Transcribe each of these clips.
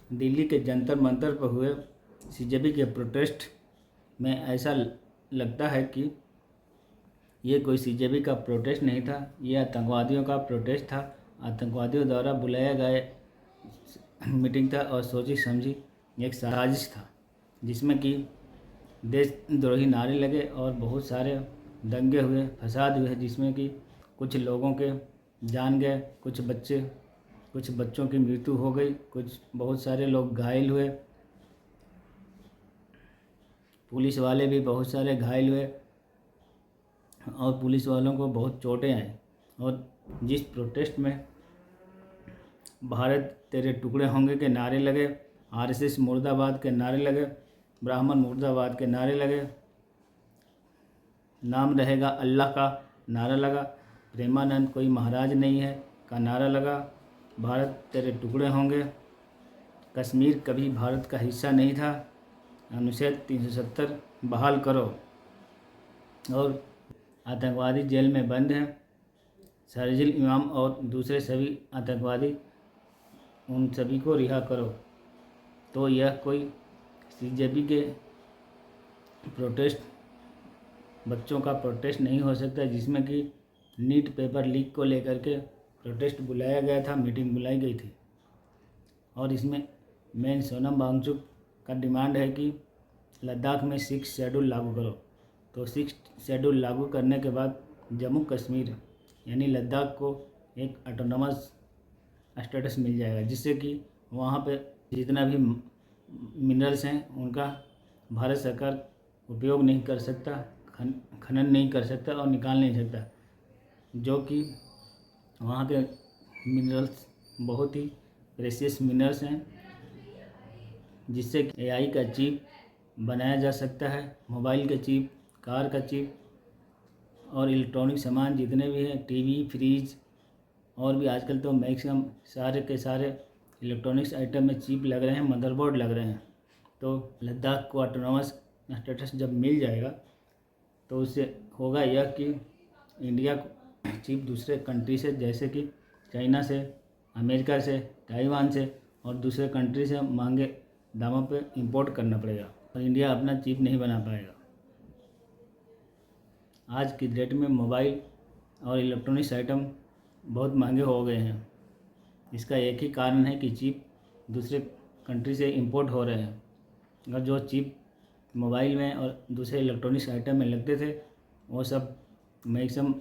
दिल्ली के जंतर मंतर पर हुए सीजेपी के प्रोटेस्ट में ऐसा लगता है कि ये कोई सीजेपी का प्रोटेस्ट नहीं था, ये आतंकवादियों का प्रोटेस्ट था। आतंकवादियों द्वारा बुलाया गया मीटिंग था और सोची समझी एक साजिश था, जिसमें कि देशद्रोही नारे लगे और बहुत सारे दंगे हुए, फसाद हुए, जिसमें कि कुछ लोगों के जान गए, कुछ बच्चों की मृत्यु हो गई, बहुत सारे लोग घायल हुए, पुलिस वाले भी बहुत सारे घायल हुए और पुलिस वालों को बहुत चोटें आई। और जिस प्रोटेस्ट में भारत तेरे टुकड़े होंगे के नारे लगे, आरएसएस मुर्दाबाद के नारे लगे, ब्राह्मण मुर्दाबाद के नारे लगे, नाम रहेगा अल्लाह का नारा लगा, प्रेमानंद कोई महाराज नहीं है का नारा लगा, भारत तेरे टुकड़े होंगे, कश्मीर कभी भारत का हिस्सा नहीं था, अनुच्छेद 370 बहाल करो, और आतंकवादी जेल में बंद हैं, शरजील इमाम और दूसरे सभी आतंकवादी, उन सभी को रिहा करो। तो यह कोई सीजेपी के प्रोटेस्ट, बच्चों का प्रोटेस्ट नहीं हो सकता, जिसमें कि नीट पेपर लीक को लेकर के प्रोटेस्ट बुलाया गया था, मीटिंग बुलाई गई थी। और इसमें मेन सोनम वांगचुक का डिमांड है कि लद्दाख में 6 शेड्यूल लागू करो। तो 6 शेड्यूल लागू करने के बाद जम्मू कश्मीर यानी लद्दाख को एक ऑटोनॉमस स्टेटस मिल जाएगा, जिससे कि वहाँ पे जितना भी मिनरल्स हैं उनका भारत सरकार उपयोग नहीं कर सकता, खनन नहीं कर सकता और निकाल नहीं सकता, जो कि वहाँ के मिनरल्स बहुत ही प्रेशियस मिनरल्स हैं, जिससे एआई का चिप बनाया जा सकता है, मोबाइल का चिप, कार का चिप और इलेक्ट्रॉनिक सामान जितने भी हैं, टीवी, फ्रिज और भी आजकल तो मैक्सिमम सारे के सारे इलेक्ट्रॉनिक्स आइटम में चिप लग रहे हैं, मदरबोर्ड लग रहे हैं। तो लद्दाख को ऑटोनॉमस स्टेटस जब मिल जाएगा तो उससे होगा यह कि इंडिया को चिप दूसरे कंट्री से, जैसे कि चाइना से, अमेरिका से, ताइवान से और दूसरे कंट्री से महंगे दामों पे इंपोर्ट करना पड़ेगा और इंडिया अपना चिप नहीं बना पाएगा। आज की डेट में मोबाइल और इलेक्ट्रॉनिक्स आइटम बहुत महंगे हो गए हैं। इसका एक ही कारण है कि चिप दूसरे कंट्री से इंपोर्ट हो रहे हैं। अगर जो चिप मोबाइल में और दूसरे इलेक्ट्रॉनिक्स आइटम में लगते थे वो सब मैक्सिमम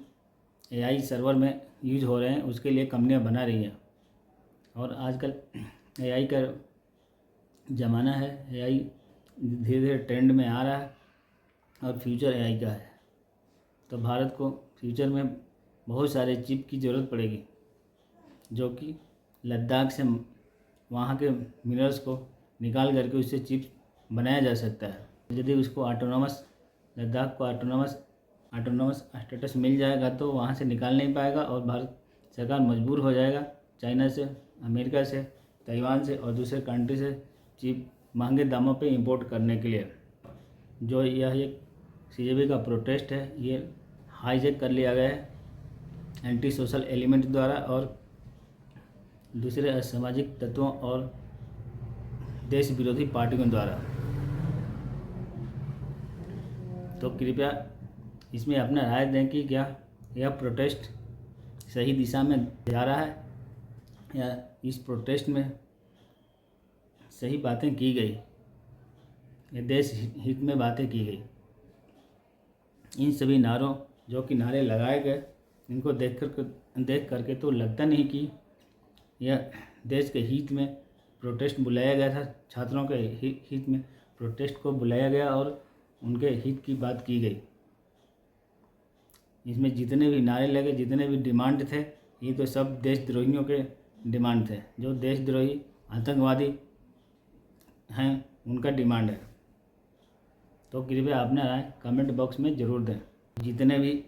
एआई सर्वर में यूज हो रहे हैं, उसके लिए कंपनियां बना रही हैं। और आजकल एआई का ज़माना है, एआई धीरे धीरे ट्रेंड में आ रहा है और फ्यूचर एआई का है। तो भारत को फ्यूचर में बहुत सारे चिप की ज़रूरत पड़ेगी, जो कि लद्दाख से वहाँ के मिनरल्स को निकाल करके उससे चिप बनाया जा सकता है। यदि उसको लद्दाख को ऑटोनॉमस स्टेटस मिल जाएगा तो वहाँ से निकाल नहीं पाएगा और भारत सरकार मजबूर हो जाएगा चाइना से, अमेरिका से, ताइवान से और दूसरे कंट्री से चिप महंगे दामों पे इंपोर्ट करने के लिए। जो यह एक सीजेपी का प्रोटेस्ट है, ये हाईजैक कर लिया गया है एंटी सोशल एलिमेंट द्वारा और दूसरे असामाजिक तत्वों और देश विरोधी पार्टियों द्वारा। तो कृपया इसमें अपना राय दें कि क्या यह प्रोटेस्ट सही दिशा में जा रहा है या इस प्रोटेस्ट में सही बातें की गई या देश हित में बातें की गई। इन सभी नारों जो कि नारे लगाए गए, इनको देख करके तो लगता नहीं कि यह देश के हित में प्रोटेस्ट बुलाया गया था। छात्रों के हित में प्रोटेस्ट को बुलाया गया और उनके हित की बात की गई। इसमें जितने भी नारे लगे, जितने भी डिमांड थे, ये तो सब देशद्रोहियों के डिमांड थे। जो देशद्रोही आतंकवादी हैं उनका डिमांड है। तो कृपया अपना राय कमेंट बॉक्स में ज़रूर दें। जितने भी